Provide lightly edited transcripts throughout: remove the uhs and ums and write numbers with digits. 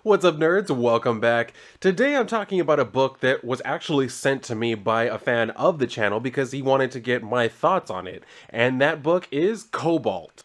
What's up, nerds? Welcome back. Today I'm talking about a book that was actually sent to me by a fan of the channel because he wanted to get my thoughts on it. And that book is Cobalt.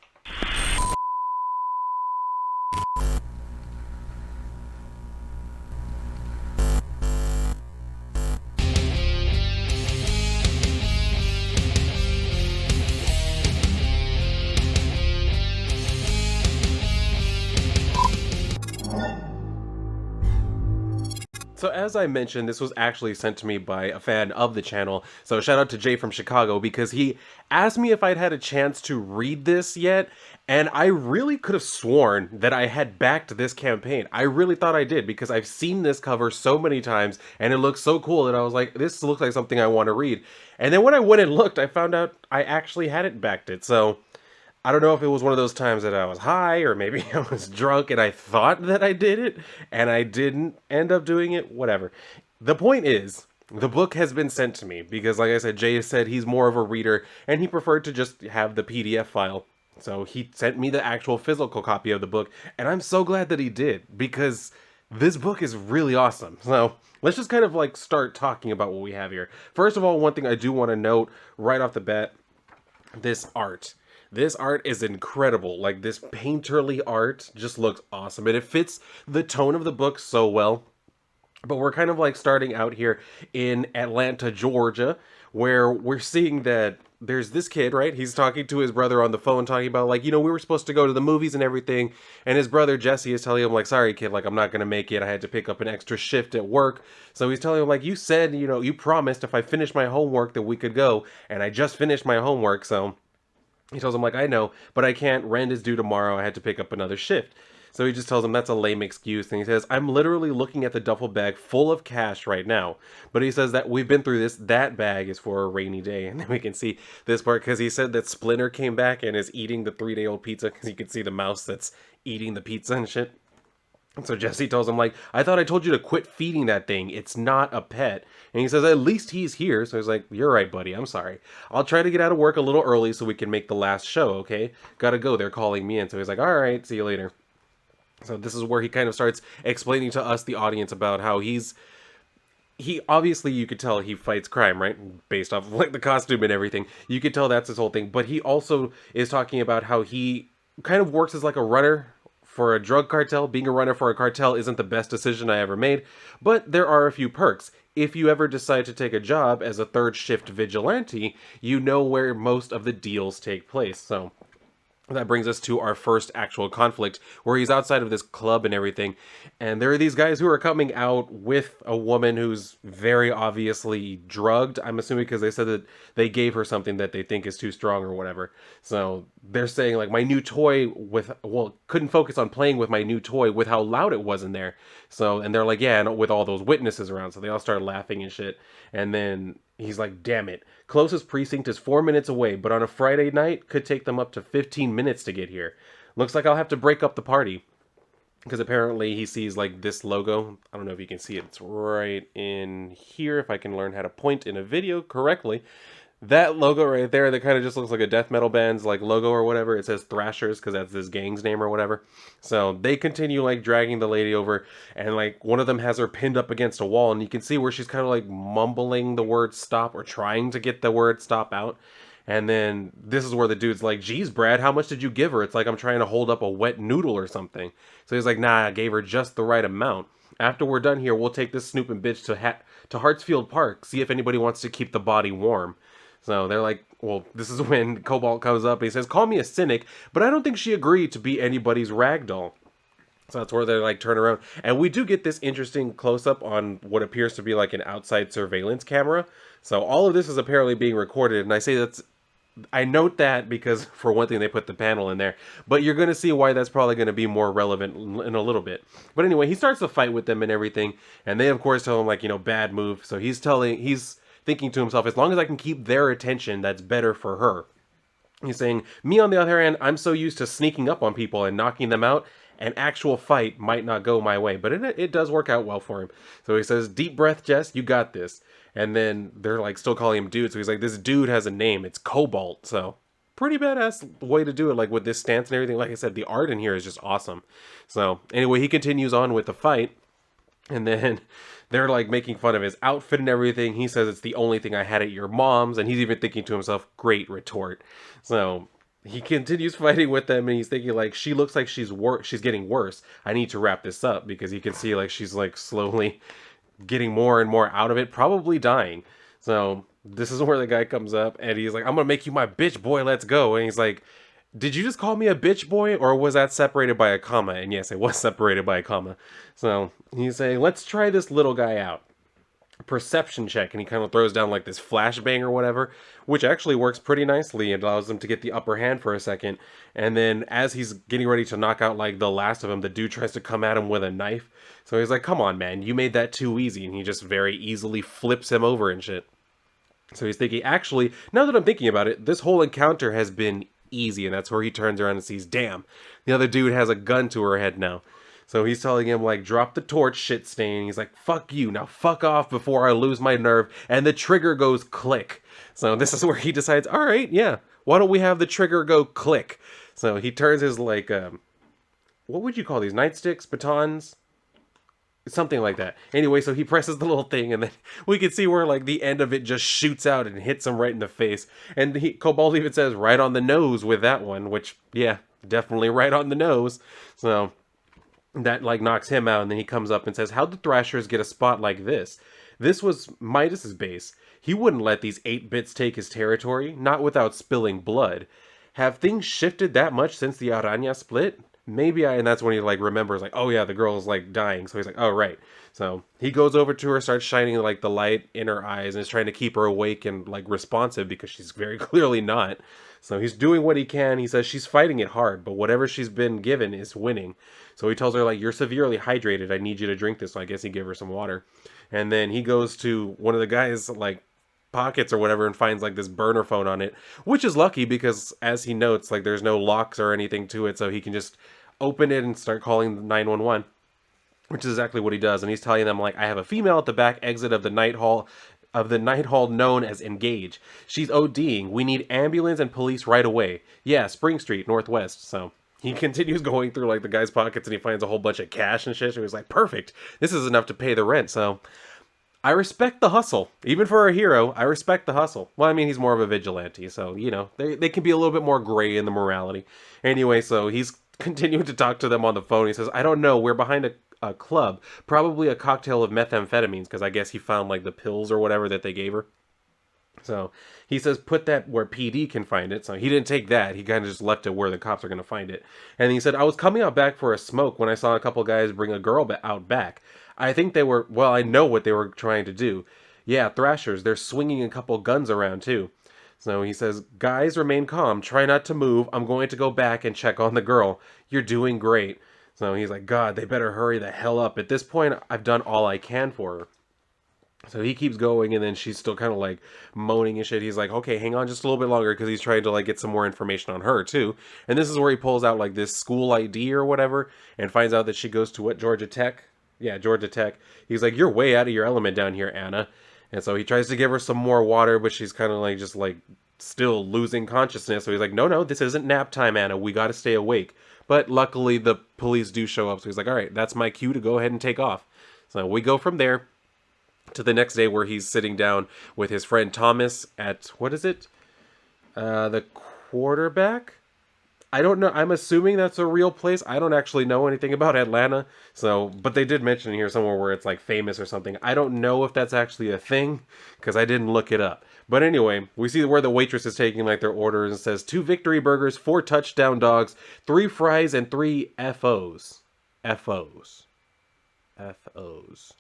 So as I mentioned, this was actually sent to me by a fan of the channel. So shout out to Jay from Chicago because he asked me if I'd had a chance to read this yet. And I really could have sworn that I had backed this campaign. I really thought I did because I've seen this cover so many times and it looks so cool that I was like, this looks like something I want to read. And then when I went and looked, I found out I actually hadn't backed it. So I don't know if it was one of those times that I was high or maybe I was drunk and I thought that I did it and I didn't end up doing it, whatever. The point is, the book has been sent to me because, like I said, Jay said he's more of a reader and he preferred to just have the PDF file. So he sent me the actual physical copy of the book and I'm so glad that he did because this book is really awesome. So let's just kind of like start talking about what we have here. First of all, one thing I do want to note right off the bat, this art. This art is incredible. Like, this painterly art just looks awesome. And it fits the tone of the book so well. But we're kind of like starting out here in Atlanta, Georgia, where we're seeing that there's this kid, right? He's talking to his brother on the phone, talking about like, we were supposed to go to the movies and everything. And his brother Jesse is telling him like, sorry kid, like I'm not going to make it. I had to pick up an extra shift at work. So he's telling him like, you said, you promised if I finished my homework that we could go. And I just finished my homework. So he tells him like, I know, but I can't. Rent is due tomorrow. I had to pick up another shift. So he just tells him that's a lame excuse. And he says, I'm literally looking at the duffel bag full of cash right now. But he says that we've been through this. That bag is for a rainy day. And then we can see this part because he said that Splinter came back and is eating the 3-day-old pizza because you can see the mouse that's eating the pizza and shit. And so Jesse tells him, like, I thought I told you to quit feeding that thing. It's not a pet. And he says, at least he's here. So he's like, you're right, buddy. I'm sorry. I'll try to get out of work a little early so we can make the last show, okay? Gotta go. They're calling me in. So he's like, all right, see you later. So this is where he kind of starts explaining to us, the audience, about how he obviously, you could tell he fights crime, right? Based off of like the costume and everything. You could tell that's his whole thing. But he also is talking about how he kind of works as like a runner for a drug cartel. Being a runner for a cartel isn't the best decision I ever made, but there are a few perks. If you ever decide to take a job as a third shift vigilante, you know where most of the deals take place. So that brings us to our first actual conflict, where he's outside of this club and everything, and there are these guys who are coming out with a woman who's very obviously drugged. I'm assuming because they said that they gave her something that they think is too strong or whatever. So they're saying like, my new toy couldn't focus on playing with my new toy with how loud it was in there. So, and they're like, yeah, and with all those witnesses around. So they all start laughing and shit. And then he's like, damn it. Closest precinct is 4 minutes away, but on a Friday night, could take them up to 15 minutes to get here. Looks like I'll have to break up the party. Because apparently he sees like this logo. I don't know if you can see it. It's right in here. If I can learn how to point in a video correctly. That logo right there that kind of just looks like a death metal band's like logo or whatever. It says Thrashers because that's this gang's name or whatever. So they continue like dragging the lady over, and like one of them has her pinned up against a wall, and you can see where she's kind of like mumbling the word stop or trying to get the word stop out. And then this is where the dude's like, geez, Brad, how much did you give her? It's like I'm trying to hold up a wet noodle or something. So he's like, nah, I gave her just the right amount. After we're done here, we'll take this snooping bitch to Hartsfield Park, see if anybody wants to keep the body warm. So they're like, well, this is when Cobalt comes up and he says, call me a cynic, but I don't think she agreed to be anybody's ragdoll. So that's where they like turn around. And we do get this interesting close-up on what appears to be like an outside surveillance camera. So all of this is apparently being recorded. And I note that because, for one thing, they put the panel in there. But you're going to see why that's probably going to be more relevant in a little bit. But anyway, he starts to fight with them and everything. And they, of course, tell him, like, bad move. So he's thinking to himself, as long as I can keep their attention, that's better for her. He's saying, me on the other hand, I'm so used to sneaking up on people and knocking them out, an actual fight might not go my way. But it does work out well for him. So he says, deep breath, Jess, you got this. And then they're like still calling him dude. So he's like, this dude has a name. It's Cobalt. So pretty badass way to do it, like with this stance and everything. Like I said, the art in here is just awesome. So anyway, he continues on with the fight, and then they're like making fun of his outfit and everything. He says it's the only thing I had at your mom's, and he's even thinking to himself, great retort. So he continues fighting with them, and he's thinking like, she looks like she's getting worse. I need to wrap this up, because you can see like she's like slowly getting more and more out of it, probably dying. So this is where the guy comes up and he's like, I'm gonna make you my bitch boy, let's go. And he's like, did you just call me a bitch boy, or was that separated by a comma? And yes, it was separated by a comma. So he's saying, let's try this little guy out. Perception check, and he kind of throws down like this flashbang or whatever, which actually works pretty nicely. It allows him to get the upper hand for a second, and then as he's getting ready to knock out like the last of him, the dude tries to come at him with a knife. So he's like, come on man, you made that too easy, and he just very easily flips him over and shit. So he's thinking, actually, now that I'm thinking about it, this whole encounter has been easy, and that's where he turns around and sees, damn, the other dude has a gun to her head now. So he's telling him, like, drop the torch, shit stain. He's like, fuck you, now fuck off before I lose my nerve. And the trigger goes click. So this is where he decides, all right, yeah, why don't we have the trigger go click? So he turns his, like, what would you call these, nightsticks, batons? Something like that. Anyway, so he presses the little thing, and then we can see where, like, the end of it just shoots out and hits him right in the face. And Cobalt even says, right on the nose with that one, which, yeah, definitely right on the nose. So that like knocks him out, and then he comes up and says, how'd the Thrashers get a spot like this? This was Midas's base. He wouldn't let these 8-bits take his territory, not without spilling blood. Have things shifted that much since the Araña split? Maybe and that's when he like remembers like, oh yeah, the girl's like dying. So he's like, oh right. So he goes over to her, starts shining like the light in her eyes, and is trying to keep her awake and like responsive, because she's very clearly not. So he's doing what he can. He says she's fighting it hard, but whatever she's been given is winning. So he tells her like, you're severely hydrated, I need you to drink this. So I guess he gave her some water. And then he goes to one of the guys like pockets or whatever and finds like this burner phone on it, which is lucky because as he notes, like there's no locks or anything to it, so he can just open it and start calling 911, which is exactly what he does. And he's telling them like, I have a female at the back exit of the night hall known as Engage. She's ODing. We need ambulance and police right away. Yeah, Spring Street, Northwest. So he continues going through like the guy's pockets, and he finds a whole bunch of cash and shit. So he's like, perfect. This is enough to pay the rent. So I respect the hustle. Even for a hero, I respect the hustle. Well, I mean, he's more of a vigilante, so, you know, they can be a little bit more gray in the morality. Anyway, so he's continuing to talk to them on the phone. He says, I don't know, we're behind a club. Probably a cocktail of methamphetamines, because I guess he found, like, the pills or whatever that they gave her. So he says, put that where PD can find it. So he didn't take that. He kind of just left it where the cops are going to find it. And he said, I was coming out back for a smoke when I saw a couple guys bring a girl out back. I think they were, well, I know what they were trying to do. Yeah, Thrashers, they're swinging a couple guns around too. So he says, guys, remain calm. Try not to move. I'm going to go back and check on the girl. You're doing great. So he's like, God, they better hurry the hell up. At this point, I've done all I can for her. So he keeps going, and then she's still kind of like moaning and shit. He's like, okay, hang on just a little bit longer, because he's trying to like get some more information on her too. And this is where he pulls out like this school ID or whatever, and finds out that she goes to what, Georgia Tech? Yeah, Georgia Tech. He's like, you're way out of your element down here, Anna. And so he tries to give her some more water, but she's kind of like just like still losing consciousness. So he's like, no, this isn't nap time, Anna. We got to stay awake. But luckily the police do show up. So he's like, all right, that's my cue to go ahead and take off. So we go from there to the next day, where he's sitting down with his friend Thomas at, what is it? The Quarterback? I don't know. I'm assuming that's a real place. I don't actually know anything about Atlanta. So, but they did mention here somewhere where it's like famous or something. I don't know if that's actually a thing, because I didn't look it up. But anyway, we see where the waitress is taking like their orders and says 2 victory burgers, 4 touchdown dogs, 3 fries, and 3 FOs. FOs. FOs.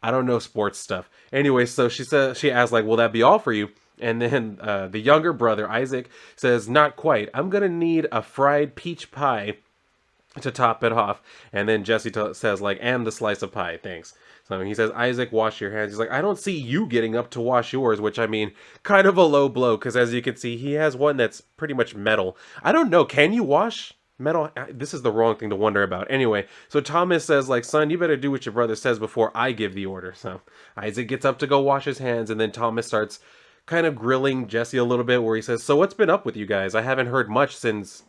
I don't know sports stuff. Anyway, so she asks like, will that be all for you? And then the younger brother, Isaac, says, not quite. I'm going to need a fried peach pie to top it off. And then Jesse says like, and the slice of pie, thanks. So he says, Isaac, wash your hands. He's like, I don't see you getting up to wash yours, which I mean, kind of a low blow, because as you can see, he has one that's pretty much metal. I don't know, can you wash metal? This is the wrong thing to wonder about. Anyway, so Thomas says like, son, you better do what your brother says before I give the order. So Isaac gets up to go wash his hands, and then Thomas starts kind of grilling Jesse a little bit where he says, so what's been up with you guys? I haven't heard much since,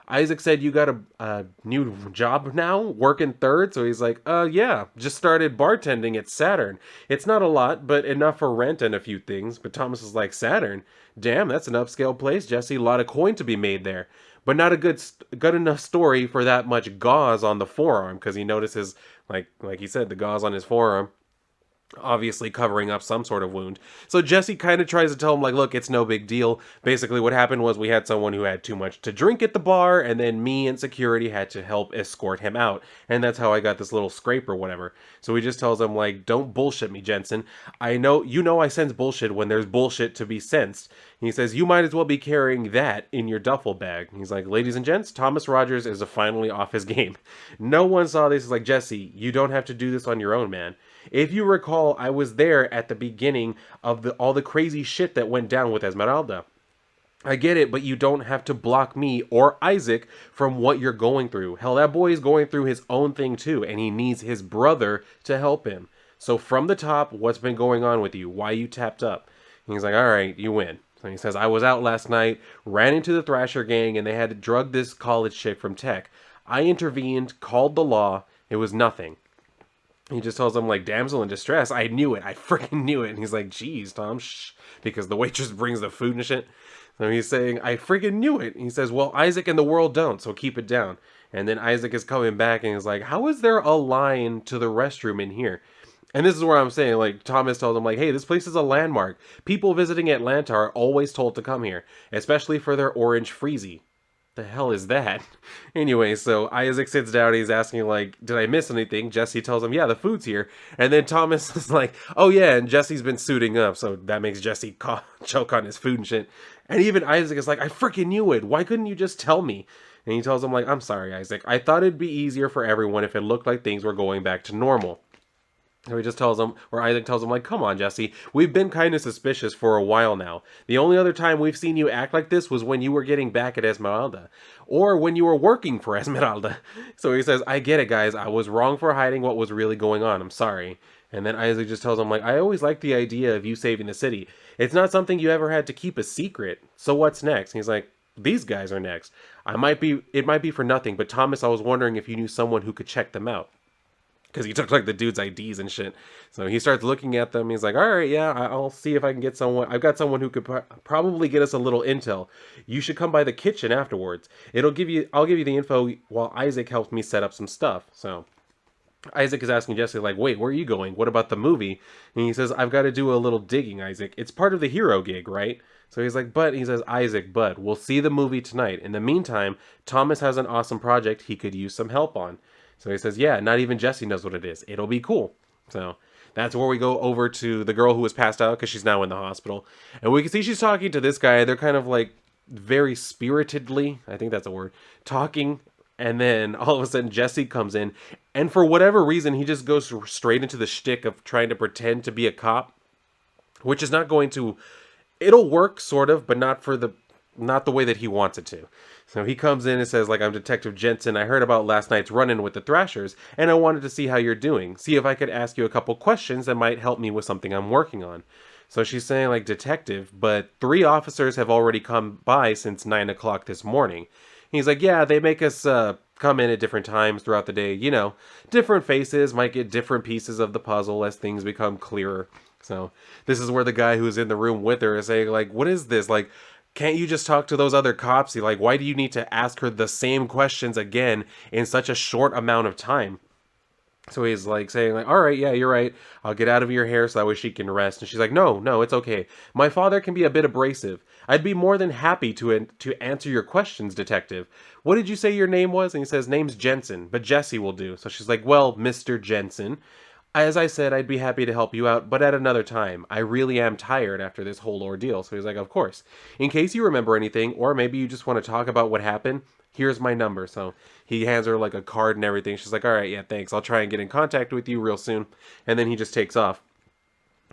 Isaac said you got a new job now, working third. So he's like, yeah, just started bartending at Saturn. It's not a lot, but enough for rent and a few things. But Thomas is like, Saturn? Damn, that's an upscale place, Jesse. A lot of coin to be made there. But not a good enough story for that much gauze on the forearm, because he notices, like he said, the gauze on his forearm obviously covering up some sort of wound. So Jesse kind of tries to tell him, like, look, it's no big deal. Basically, what happened was we had someone who had too much to drink at the bar, and then me and security had to help escort him out. And that's how I got this little scrape or whatever. So he just tells him, like, don't bullshit me, Jensen. I know I sense bullshit when there's bullshit to be sensed. And he says, you might as well be carrying that in your duffel bag. And he's like, ladies and gents, Thomas Rogers is finally off his game. No one saw this. He's like, Jesse, you don't have to do this on your own, man. If you recall, I was there at the beginning of all the crazy shit that went down with Esmeralda. I get it, but you don't have to block me or Isaac from what you're going through. Hell, that boy is going through his own thing too, and he needs his brother to help him. So from the top, what's been going on with you? Why you tapped up? And he's like, all right, you win. So he says, I was out last night, ran into the Thrasher gang, and they had to drug this college chick from Tech. I intervened, called the law. It was nothing. He just tells him, like, damsel in distress. I knew it. I freaking knew it. And he's like, geez, Tom, shh. Because the waitress brings the food and shit. So he's saying, I freaking knew it. And he says, well, Isaac and the world don't, so keep it down. And then Isaac is coming back and he's like, how is there a line to the restroom in here? And this is where I'm saying, like, Thomas told him, like, hey, this place is a landmark. People visiting Atlanta are always told to come here, especially for their orange freezy. The hell is that? Anyway, so Isaac sits down, he's asking, like, did I miss anything? Jesse tells him, yeah, the food's here. And then Thomas is like, oh yeah, and Jesse's been suiting up, so that makes Jesse choke on his food and shit. And even Isaac is like, I freaking knew it. Why couldn't you just tell me? And he tells him, like, I'm sorry, Isaac. I thought it'd be easier for everyone if it looked like things were going back to normal. So he just tells him, or Isaac tells him, like, come on, Jesse, we've been kind of suspicious for a while now. The only other time we've seen you act like this was when you were getting back at Esmeralda, or when you were working for Esmeralda. So he says, I get it, guys. I was wrong for hiding what was really going on. I'm sorry. And then Isaac just tells him, like, I always liked the idea of you saving the city. It's not something you ever had to keep a secret. So what's next? And he's like, these guys are next. It might be for nothing, but Thomas, I was wondering if you knew someone who could check them out. Because he took, like, the dude's IDs and shit. So he starts looking at them. He's like, all right, yeah, I'll see if I can get someone. I've got someone who could probably get us a little intel. You should come by the kitchen afterwards. I'll give you the info while Isaac helps me set up some stuff. So Isaac is asking Jesse, like, wait, where are you going? What about the movie? And he says, I've got to do a little digging, Isaac. It's part of the hero gig, right? So he's like, he says, Isaac, we'll see the movie tonight. In the meantime, Thomas has an awesome project he could use some help on. So he says, yeah, not even Jesse knows what it is. It'll be cool. So that's where we go over to the girl who was passed out because she's now in the hospital. And we can see she's talking to this guy. They're kind of like very spiritedly, I think that's a word, talking. And then all of a sudden Jesse comes in. And for whatever reason, he just goes straight into the shtick of trying to pretend to be a cop, which is not going to, it'll work sort of, but not the way that he wants it to. So he comes in and says, like, I'm Detective Jensen. I heard about last night's run-in with the Thrashers, and I wanted to see how you're doing. See if I could ask you a couple questions that might help me with something I'm working on. So she's saying, like, detective, but 3 officers have already come by since 9 o'clock this morning. He's like, yeah, they make us come in at different times throughout the day. You know, different faces might get different pieces of the puzzle as things become clearer. So this is where the guy who's in the room with her is saying, like, what is this? Like, can't you just talk to those other cops? Like, why do you need to ask her the same questions again in such a short amount of time? So he's like saying, like, all right, yeah, you're right. I'll get out of your hair so that way she can rest. And she's like, no, it's okay. My father can be a bit abrasive. I'd be more than happy to answer your questions, detective. What did you say your name was? And he says, name's Jensen, but Jesse will do. So she's like, well, Mr. Jensen, as I said, I'd be happy to help you out, but at another time. I really am tired after this whole ordeal. So he's like, of course. In case you remember anything, or maybe you just want to talk about what happened, here's my number. So he hands her, like, a card and everything. She's like, all right, yeah, thanks. I'll try and get in contact with you real soon. And then he just takes off.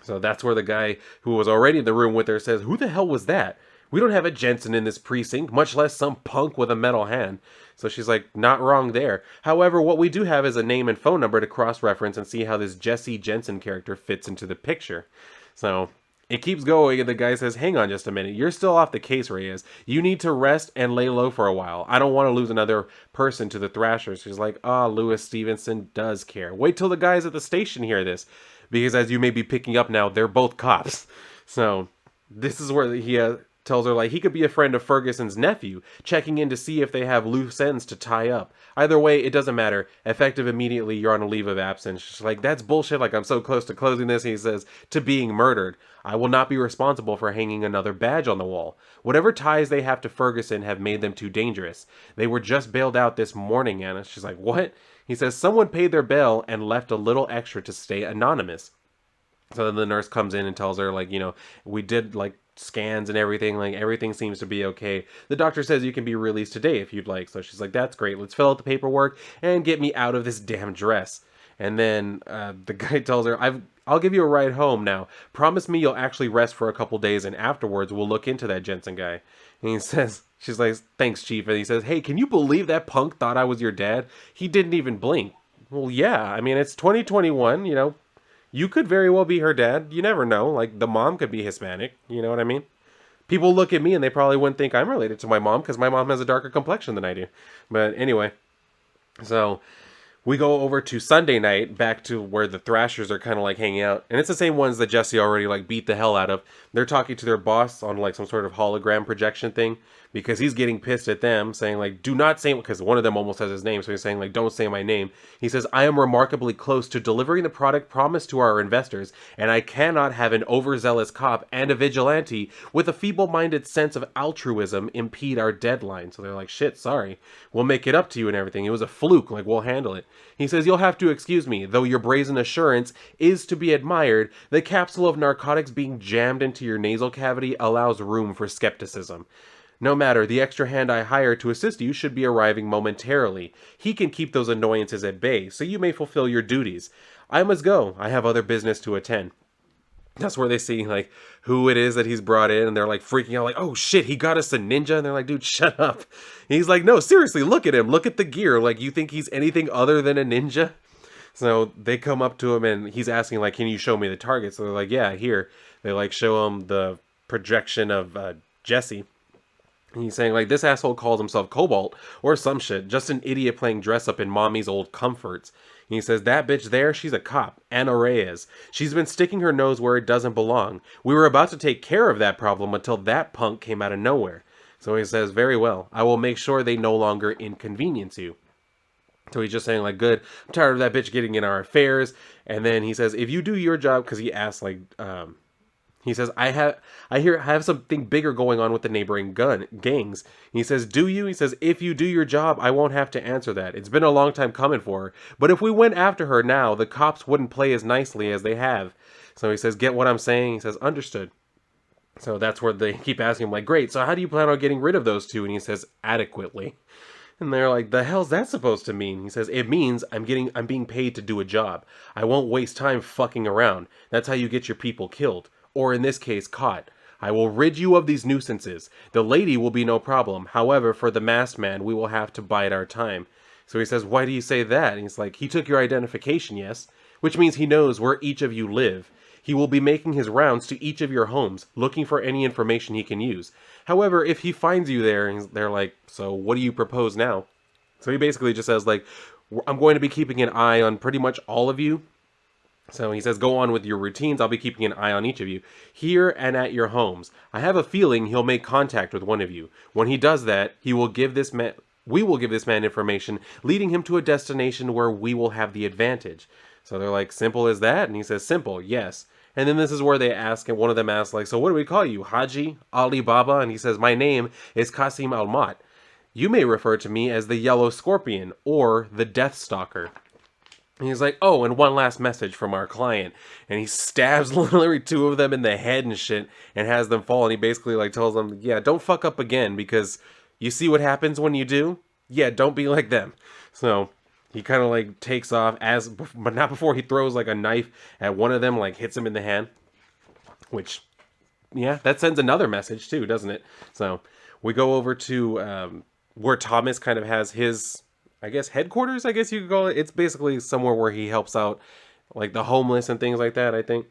So that's where the guy who was already in the room with her says, who the hell was that? We don't have a Jensen in this precinct, much less some punk with a metal hand. So she's like, not wrong there. However, what we do have is a name and phone number to cross-reference and see how this Jesse Jensen character fits into the picture. So It keeps going, and the guy says, hang on just a minute. You're still off the case, Reyes. You need to rest and lay low for a while. I don't want to lose another person to the Thrashers. She's like, Lewis Stevenson does care. Wait till the guys at the station hear this. Because as you may be picking up now, they're both cops. So this is where he tells her, like, he could be a friend of Ferguson's nephew, checking in to see if they have loose ends to tie up. Either way, it doesn't matter. Effective immediately, you're on a leave of absence. She's like, that's bullshit. Like, I'm so close to closing this. He says, to being murdered. I will not be responsible for hanging another badge on the wall. Whatever ties they have to Ferguson have made them too dangerous. They were just bailed out this morning, Anna. She's like, what? He says, someone paid their bail and left a little extra to stay anonymous. So then the nurse comes in and tells her, like, we did, like, scans and everything. Like, everything seems to be okay. The doctor says you can be released today if you'd like. So she's like, that's great. Let's fill out the paperwork and get me out of this damn dress. And then the guy tells her, I'll give you a ride home now. Promise me you'll actually rest for a couple days, and afterwards we'll look into that Jensen guy. And he says, she's like, thanks, Chief. And he says, hey, can you believe that punk thought I was your dad? He didn't even blink. Well, yeah. I mean, it's 2021, You could very well be her dad. You never know. Like, the mom could be Hispanic. You know what I mean? People look at me and they probably wouldn't think I'm related to my mom because my mom has a darker complexion than I do. But anyway, so we go over to Sunday night, back to where the Thrashers are kind of like hanging out. And it's the same ones that Jesse already like beat the hell out of. They're talking to their boss on like some sort of hologram projection thing because he's getting pissed at them, saying like, do not say, because one of them almost has his name. So he's saying like, don't say my name. He says, I am remarkably close to delivering the product promised to our investors, and I cannot have an overzealous cop and a vigilante with a feeble-minded sense of altruism impede our deadline. So they're like, shit, sorry. We'll make it up to you and everything. It was a fluke. Like, we'll handle it. He says, you'll have to excuse me, though your brazen assurance is to be admired. The capsule of narcotics being jammed into your nasal cavity allows room for skepticism. No matter, the extra hand I hired to assist you should be arriving momentarily. He can keep those annoyances at bay, so you may fulfill your duties. I must go. I have other business to attend. That's where they see, like, who it is that he's brought in, and they're, like, freaking out, like, oh, shit, he got us a ninja? And they're like, dude, shut up. And he's like, no, seriously, look at him. Look at the gear. Like, you think he's anything other than a ninja? So they come up to him, and he's asking, like, can you show me the target? So they're like, yeah, here. They, like, show him the projection of Jesse. And he's saying, like, this asshole calls himself Cobalt, or some shit, just an idiot playing dress up in mommy's old comforts. And he says, that bitch there, she's a cop, Ana Reyes. She's been sticking her nose where it doesn't belong. We were about to take care of that problem until that punk came out of nowhere. So he says, very well, I will make sure they no longer inconvenience you. So he's just saying, like, good, I'm tired of that bitch getting in our affairs. And then he says, if you do your job, because he asks, like, he says, I have something bigger going on with the neighboring gangs. He says, do you? He says, if you do your job, I won't have to answer that. It's been a long time coming for her. But if we went after her now, the cops wouldn't play as nicely as they have. So he says, get what I'm saying? He says, understood. So that's where they keep asking him, like, great, so how do you plan on getting rid of those two? And he says, adequately. And they're like, the hell's that supposed to mean? He says, it means I'm being paid to do a job. I won't waste time fucking around. That's how you get your people killed. Or in this case, caught. I will rid you of these nuisances. The lady will be no problem. However, for the masked man, we will have to bide our time. So he says, why do you say that? And he's like, he took your identification, yes? Which means he knows where each of you live. He will be making his rounds to each of your homes, looking for any information he can use. However, if he finds you there, they're like, so what do you propose now? So he basically just says, like, I'm going to be keeping an eye on pretty much all of you. So he says, go on with your routines. I'll be keeping an eye on each of you, here and at your homes. I have a feeling he'll make contact with one of you. When he does that, we will give this man information, leading him to a destination where we will have the advantage. So they're like, simple as that? And he says, simple, yes. And then this is where they ask, and one of them asks, like, so what do we call you, Haji, Ali Baba? And he says, my name is Qasim Almat. You may refer to me as the Yellow Scorpion, or the Death Stalker. And he's like, oh, and one last message from our client. And he stabs literally two of them in the head and shit and has them fall. And he basically like tells them, yeah, don't fuck up again, because you see what happens when you do? Yeah, don't be like them. So he kind of like takes off, but not before he throws like a knife at one of them, like hits him in the hand. Which, yeah, that sends another message too, doesn't it? So we go over to where Thomas kind of has his, I guess, headquarters, I guess you could call it. It's basically somewhere where he helps out, like, the homeless and things like that, I think.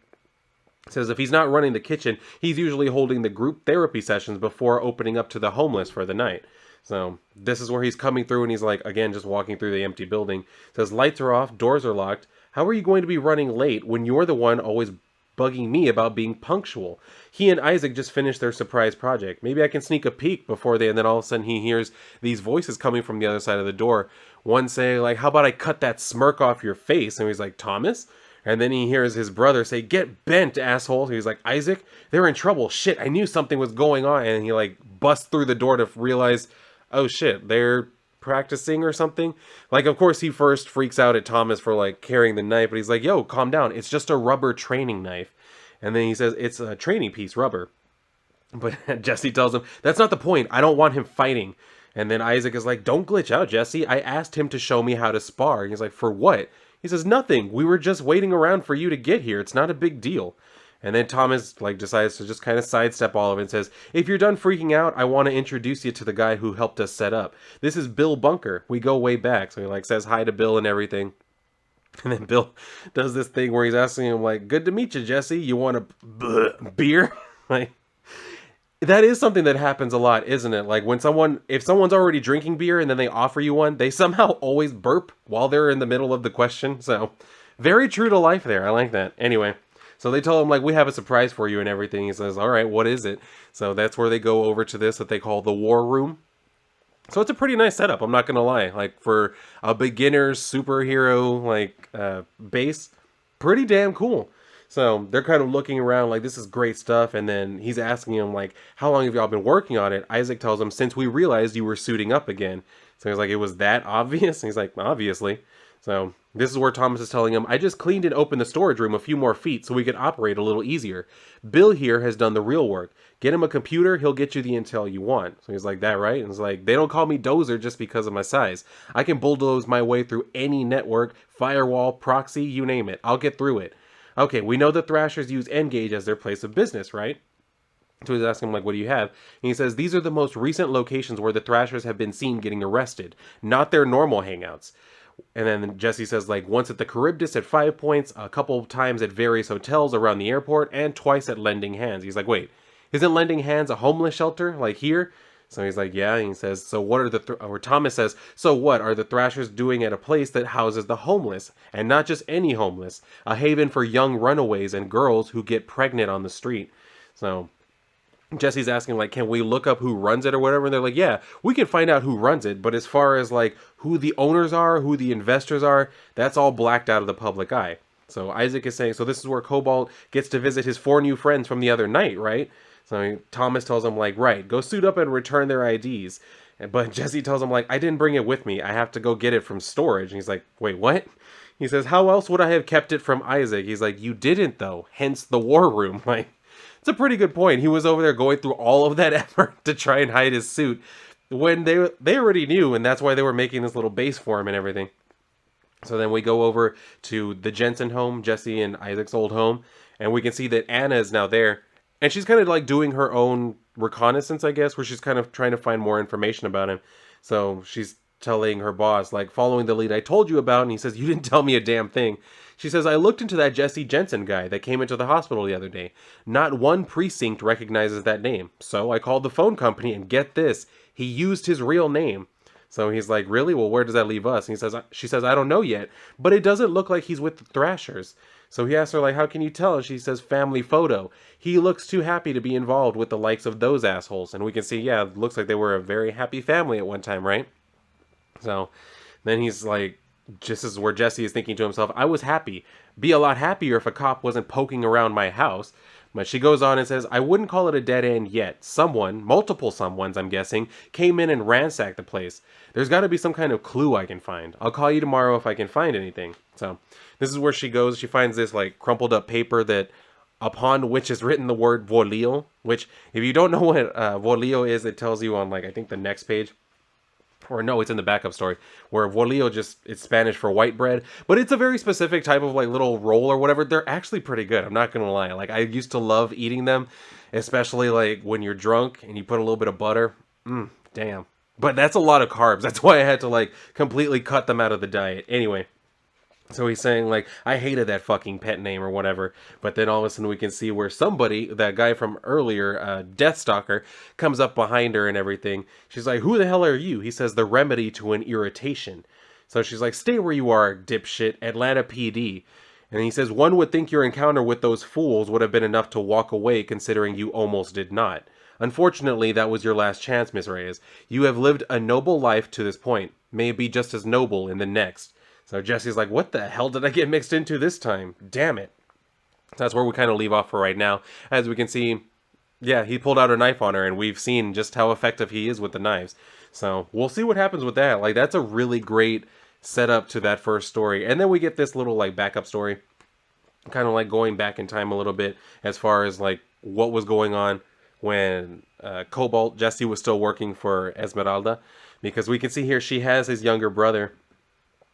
Says if he's not running the kitchen, he's usually holding the group therapy sessions before opening up to the homeless for the night. So this is where he's coming through and he's like, again, just walking through the empty building. Says lights are off, doors are locked. How are you going to be running late when you're the one always bugging me about being punctual? He and Isaac just finished their surprise project. Maybe I can sneak a peek before they, and then all of a sudden he hears these voices coming from the other side of the door. One say like, how about I cut that smirk off your face? And he's like, Thomas? And then he hears his brother say, get bent, asshole. He's like, Isaac, they're in trouble. Shit, I knew something was going on. And he like busts through the door to realize, oh shit, they're practicing or something. Like, of course, he first freaks out at Thomas for like carrying the knife, but he's like, yo, calm down. It's just a rubber training knife. And then he says, it's a training piece, rubber. But Jesse tells him, that's not the point. I don't want him fighting. And then Isaac is like, don't glitch out, Jesse. I asked him to show me how to spar. And he's like, for what? He says, nothing. We were just waiting around for you to get here. It's not a big deal. And then Thomas like decides to just kind of sidestep all of it and says, if you're done freaking out, I want to introduce you to the guy who helped us set up. This is Bill Bunker. We go way back. So he like says hi to Bill and everything. And then Bill does this thing where he's asking him like, good to meet you, Jesse. You want a beer? Like, that is something that happens a lot, isn't it? Like when if someone's already drinking beer and then they offer you one, they somehow always burp while they're in the middle of the question. So very true to life there. I like that. Anyway, so they tell him like, we have a surprise for you and everything. He says, all right, what is it? So that's where they go over to this that they call the war room. So it's a pretty nice setup. I'm not going to lie. Like for a beginner superhero like base, pretty damn cool. So they're kind of looking around like, this is great stuff. And then he's asking him like, how long have y'all been working on it? Isaac tells him, since we realized you were suiting up again. So he's like, it was that obvious? And he's like, obviously. So this is where Thomas is telling him, I just cleaned and opened the storage room a few more feet so we could operate a little easier. Bill here has done the real work. Get him a computer, he'll get you the intel you want. So he's like, that right? And he's like, they don't call me Dozer just because of my size. I can bulldoze my way through any network, firewall, proxy, you name it. I'll get through it. Okay, we know the Thrashers use N-Gage as their place of business, right? So he's asking him, like, what do you have? And he says, these are the most recent locations where the Thrashers have been seen getting arrested, not their normal hangouts. And then Jesse says, like, once at the Charybdis at 5 points, a couple of times at various hotels around the airport, and twice at Lending Hands. He's like, wait, isn't Lending Hands a homeless shelter, like here? So he's like, yeah. And he says, so what are or Thomas says, so what are the Thrashers doing at a place that houses the homeless? And not just any homeless, a haven for young runaways and girls who get pregnant on the street. So Jesse's asking, like, can we look up who runs it or whatever? And they're like, yeah, we can find out who runs it. But as far as, like, who the owners are, who the investors are, that's all blacked out of the public eye. So Isaac is saying, so this is where Cobalt gets to visit his 4 new friends from the other night, right? So Thomas tells him, like, right, go suit up and return their IDs. But Jesse tells him, like, I didn't bring it with me. I have to go get it from storage. And he's like, wait, what? He says, how else would I have kept it from Isaac? He's like, you didn't, though. Hence the war room. Like, it's a pretty good point. He was over there going through all of that effort to try and hide his suit when they already knew, and that's why they were making this little base for him and everything. So then we go over to the Jensen home, Jesse and Isaac's old home, and we can see that Anna is now there. And she's kind of like doing her own reconnaissance, I guess, where she's kind of trying to find more information about him. So she's telling her boss, like, following the lead I told you about, and he says, you didn't tell me a damn thing. She says, I looked into that Jesse Jensen guy that came into the hospital the other day. Not one precinct recognizes that name. So I called the phone company, and get this, he used his real name. So he's like, really? Well, where does that leave us? And she says, I don't know yet, but it doesn't look like he's with the Thrashers. So he asks her, like, how can you tell? And she says, family photo. He looks too happy to be involved with the likes of those assholes. And we can see, yeah, it looks like they were a very happy family at one time, right? So then he's like, this is where Jesse is thinking to himself, I was happy. Be a lot happier if a cop wasn't poking around my house. But she goes on and says, I wouldn't call it a dead end yet. Someone, multiple someones I'm guessing, came in and ransacked the place. There's got to be some kind of clue I can find. I'll call you tomorrow if I can find anything. So this is where she goes. She finds this like crumpled up paper that upon which is written the word volio, which if you don't know what volio is, it tells you on like, I think the next page. Or no, it's in the backup story, where volio just, it's Spanish for white bread, but it's a very specific type of like little roll or whatever. They're actually pretty good, I'm not gonna lie. Like, I used to love eating them, especially like when you're drunk and you put a little bit of butter. Damn. But that's a lot of carbs. That's why I had to like completely cut them out of the diet. Anyway, So he's saying like, I hated that fucking pet name or whatever. But then all of a sudden we can see where somebody, that guy from earlier, Deathstalker, comes up behind her and everything. She's like, who the hell are you? He says, the remedy to an irritation. So she's like, stay where you are, dipshit, Atlanta PD. And he says, one would think your encounter with those fools would have been enough to walk away, considering you almost did not. Unfortunately, that was your last chance, Miss Reyes. You have lived a noble life to this point. May it be just as noble in the next. So Jesse's like, what the hell did I get mixed into this time? Damn it. That's where we kind of leave off for right now. As we can see, yeah, he pulled out a knife on her, and we've seen just how effective he is with the knives. So we'll see what happens with that. Like, that's a really great setup to that first story. And then we get this little, like, backup story. Kind of like going back in time a little bit as far as, like, what was going on when Cobalt, Jesse, was still working for Esmeralda. Because we can see here she has his younger brother,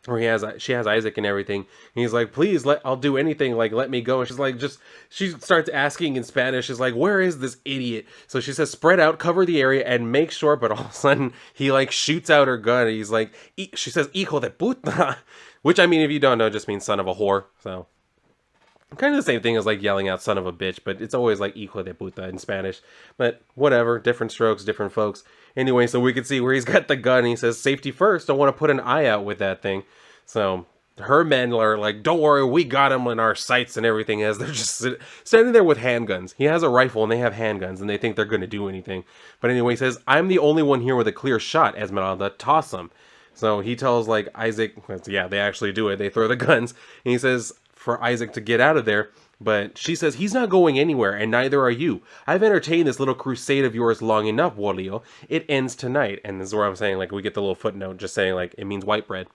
or she has Isaac and everything. And he's like, please, I'll do anything, like, let me go. And she's like, she starts asking in Spanish. She's like, where is this idiot? So she says, spread out, cover the area, and make sure. But all of a sudden, he, like, shoots out her gun. And he's like, she says, hijo de puta. Which, I mean, if you don't know, just means son of a whore. So kind of the same thing as, like, yelling out son of a bitch, but it's always like hijo de puta in Spanish. But whatever, different strokes, different folks. Anyway, so we can see where he's got the gun. And he says, safety first. I want to put an eye out with that thing. So her men are like, don't worry, we got him in our sights and everything, as they're just standing there with handguns. He has a rifle and they have handguns and they think they're going to do anything. But anyway, he says, I'm the only one here with a clear shot, Esmeralda. Toss him. So he tells, like, Isaac, yeah, they actually do it. They throw the guns. And he says for Isaac to get out of there. But she says, he's not going anywhere, and neither are you. I've entertained this little crusade of yours long enough, Wolio. It ends tonight. And this is where I'm saying, like, we get the little footnote just saying, like, it means white bread.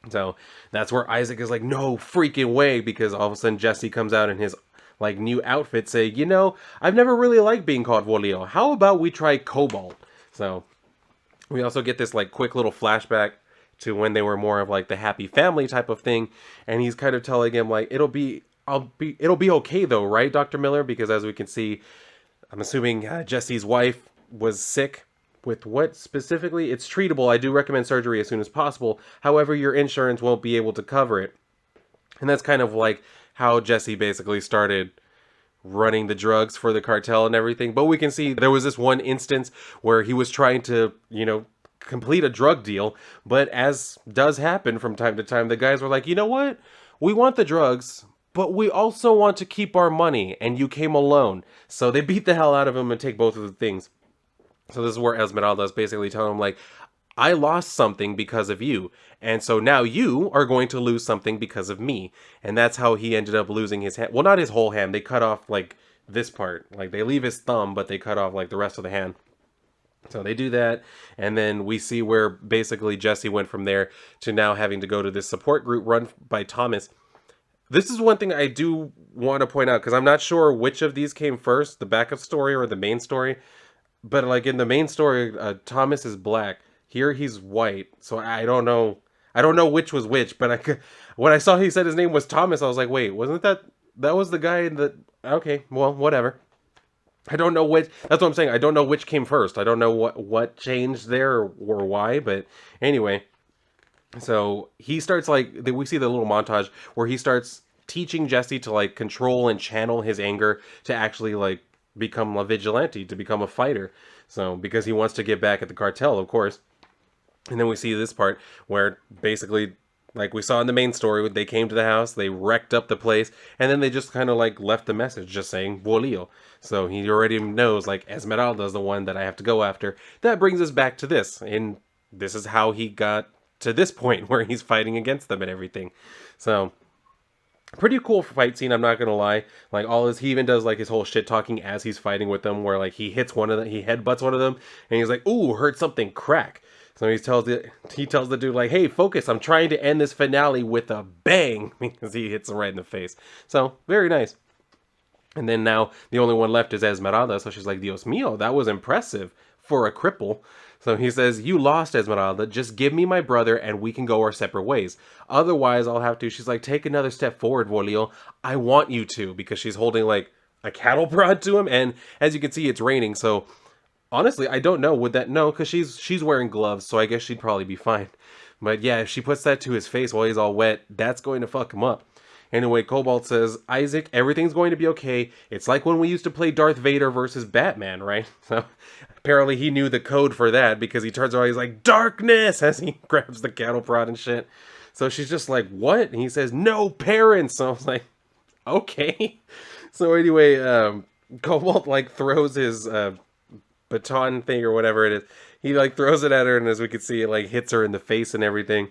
So that's where Isaac is like, no freaking way, because all of a sudden Jesse comes out in his, like, new outfit saying, you know, I've never really liked being called Wolio. How about we try Cobalt? So we also get this, like, quick little flashback to when they were more of, like, the happy family type of thing. And he's kind of telling him, like, it'll be okay though, right, Dr. Miller? Because as we can see, I'm assuming Jesse's wife was sick. With what specifically? It's treatable. I do recommend surgery as soon as possible. However, your insurance won't be able to cover it. And that's kind of like how Jesse basically started running the drugs for the cartel and everything. But we can see there was this one instance where he was trying to, you know, complete a drug deal. But as does happen from time to time, the guys were like, you know what? We want the drugs, but we also want to keep our money. And you came alone. So they beat the hell out of him and take both of the things. So this is where Esmeralda is basically telling him, like, I lost something because of you. And so now you are going to lose something because of me. And that's how he ended up losing his hand. Well, not his whole hand. They cut off, like, this part. Like, they leave his thumb, but they cut off, like, the rest of the hand. So they do that. And then we see where basically Jesse went from there to now having to go to this support group run by Thomas. This is one thing I do want to point out, because I'm not sure which of these came first, the backup story or the main story. But, like, in the main story, Thomas is black. Here he's white. So I don't know. I don't know which was which. But when I saw he said his name was Thomas, I was like, wait, wasn't that was the guy in the... Okay, well, whatever. I don't know which... That's what I'm saying. I don't know which came first. I don't know what changed there or why. But anyway. So he starts, like... We see the little montage where he starts teaching Jesse to, like, control and channel his anger to actually, like, become a vigilante, to become a fighter. So because he wants to get back at the cartel, of course. And then we see this part where basically, like we saw in the main story, they came to the house, they wrecked up the place, and then they just kind of, like, left the message just saying Bolillo. So he already knows, like, Esmeralda is the one that I have to go after. That brings us back to this, and this is how he got to this point where he's fighting against them and everything. So pretty cool fight scene, I'm not gonna lie. Like, he even does, like, his whole shit talking as he's fighting with them, where, like, he hits one of them, he headbutts one of them, and he's like, ooh, heard something crack. So he tells the dude, like, hey, focus, I'm trying to end this finale with a bang, because he hits him right in the face. So, very nice. And then now, the only one left is Esmeralda, so she's like, Dios mío, that was impressive for a cripple. So he says, you lost, Esmeralda. Just give me my brother and we can go our separate ways. Otherwise, I'll have to... She's like, take another step forward, Volio. I want you to. Because she's holding, like, a cattle prod to him. And as you can see, it's raining. So, honestly, I don't know. Would that... No, because she's wearing gloves. So I guess she'd probably be fine. But yeah, if she puts that to his face while he's all wet, that's going to fuck him up. Anyway, Cobalt says, Isaac, everything's going to be okay. It's like when we used to play Darth Vader versus Batman, right? So apparently he knew the code for that because he turns around, he's like, darkness, as he grabs the cattle prod and shit. So she's just like, what? And he says, no parents. So I was like, okay. So anyway, Cobalt like throws his baton thing or whatever it is. He like throws it at her, and as we can see, it like hits her in the face and everything.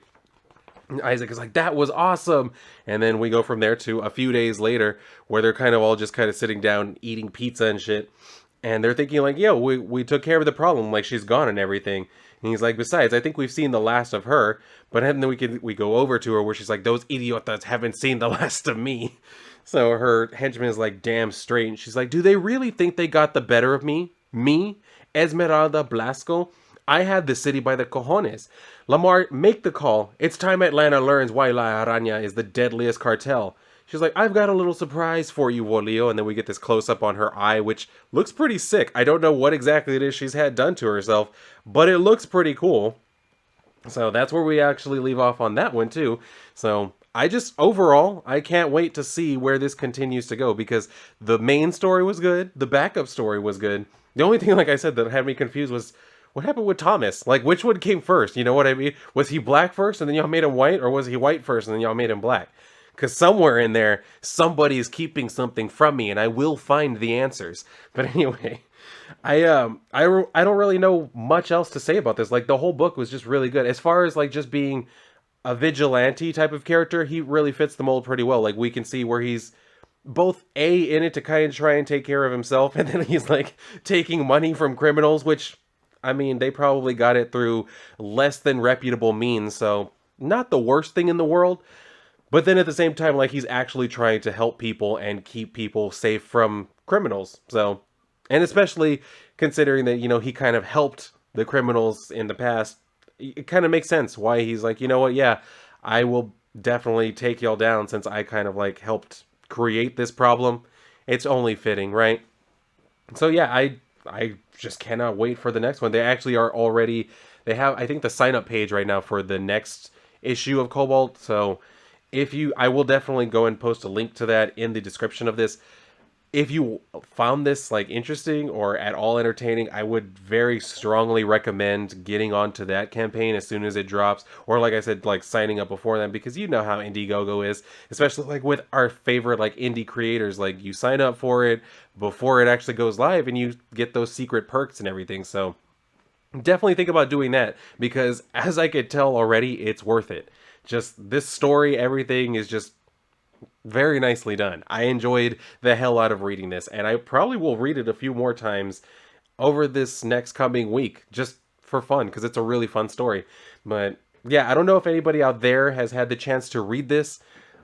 Isaac is like, that was awesome. And then we go from there to a few days later where they're kind of all just kind of sitting down eating pizza and shit. And they're thinking like, yo, we took care of the problem. Like, she's gone and everything. And he's like, besides, I think we've seen the last of her. But then we go over to her where she's like, those idiotas haven't seen the last of me. So her henchman is like, damn straight. And she's like, do they really think they got the better of me? Me? Esmeralda Blasco? I had the city by the cojones. Lamar, make the call. It's time Atlanta learns why La Araña is the deadliest cartel. She's like, I've got a little surprise for you, Wolio. And then we get this close-up on her eye, which looks pretty sick. I don't know what exactly it is she's had done to herself, but it looks pretty cool. So that's where we actually leave off on that one, too. So overall, I can't wait to see where this continues to go, because the main story was good. The backup story was good. The only thing, like I said, that had me confused was, what happened with Thomas? Like, which one came first? You know what I mean? Was he black first and then y'all made him white? Or was he white first and then y'all made him black? Because somewhere in there, somebody is keeping something from me, and I will find the answers. But anyway, I don't really know much else to say about this. Like, the whole book was just really good. As far as, like, just being a vigilante type of character, he really fits the mold pretty well. Like, we can see where he's both in it to kind of try and take care of himself, and then he's, like, taking money from criminals, which, I mean, they probably got it through less than reputable means, so not the worst thing in the world. But then at the same time, like, he's actually trying to help people and keep people safe from criminals. So, and especially considering that, you know, he kind of helped the criminals in the past, it kind of makes sense why he's like, you know what, yeah, I will definitely take y'all down since I kind of, like, helped create this problem. It's only fitting, right? So yeah, I just cannot wait for the next one. They actually are already, they have, I think, the sign-up page right now for the next issue of Cobalt. So I will definitely go and post a link to that in the description of this. If you found this, like, interesting or at all entertaining, I would very strongly recommend getting onto that campaign as soon as it drops. Or, like I said, like, signing up before then, because you know how Indiegogo is. Especially, like, with our favorite, like, indie creators. Like, you sign up for it before it actually goes live, and you get those secret perks and everything. So, definitely think about doing that, because as I could tell already, it's worth it. Just this story, everything is just very nicely done. I enjoyed the hell out of reading this, and I probably will read it a few more times over this next coming week, just for fun, because it's a really fun story. But yeah, I don't know if anybody out there has had the chance to read this.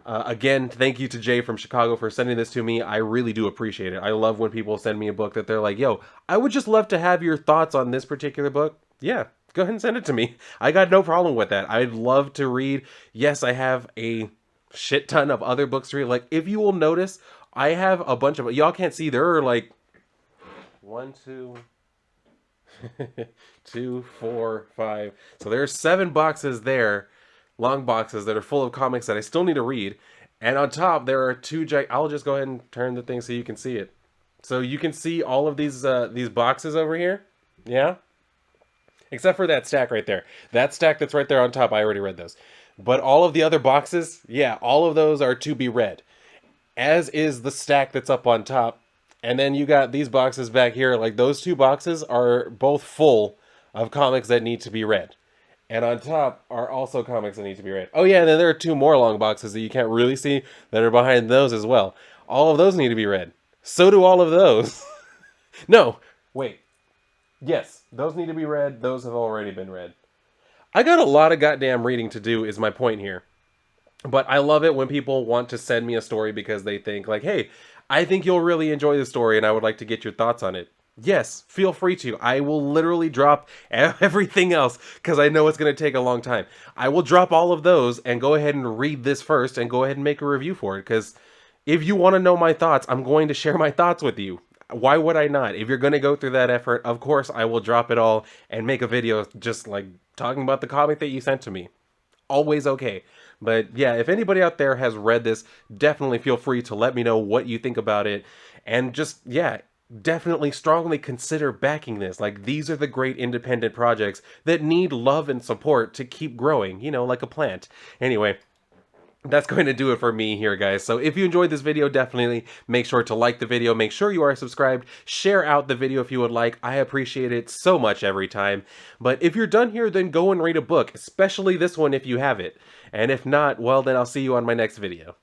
Again, thank you to Jay from Chicago for sending this to me. I really do appreciate it. I love when people send me a book that they're like, yo, I would just love to have your thoughts on this particular book. Yeah, go ahead and send it to me. I got no problem with that. I'd love to read. Yes, I have a shit ton of other books to read. Like, if you will notice, I have a bunch of, y'all can't see, there are like 1, 2, 2, 4, 5. So there's 7 boxes there, long boxes that are full of comics that I still need to read. And on top, there are 2 I'll just go ahead and turn the thing so you can see it. So you can see all of these boxes over here. Yeah? Except for that stack right there. That stack that's right there on top, I already read those. But all of the other boxes, yeah, all of those are to be read. As is the stack that's up on top. And then you got these boxes back here. Like, those 2 boxes are both full of comics that need to be read. And on top are also comics that need to be read. Oh yeah, and then there are 2 more long boxes that you can't really see that are behind those as well. All of those need to be read. So do all of those. No, wait. Yes, those need to be read. Those have already been read. I got a lot of goddamn reading to do is my point here. But I love it when people want to send me a story because they think like, hey, I think you'll really enjoy the story and I would like to get your thoughts on it. Yes, feel free to. I will literally drop everything else because I know it's going to take a long time. I will drop all of those and go ahead and read this first and go ahead and make a review for it, because if you want to know my thoughts, I'm going to share my thoughts with you. Why would I not? If you're going to go through that effort, of course I will drop it all and make a video just like talking about the comic that you sent to me. always okay. But yeah, if anybody out there has read this, definitely feel free to let me know what you think about it. And just, yeah, definitely strongly consider backing this. Like, these are the great independent projects that need love and support to keep growing, you know, like a plant. Anyway, that's going to do it for me here, guys. So if you enjoyed this video, definitely make sure to like the video, make sure you are subscribed, share out the video if you would like. I appreciate it so much every time. But if you're done here, then go and read a book, especially this one if you have it. And if not, well, then I'll see you on my next video.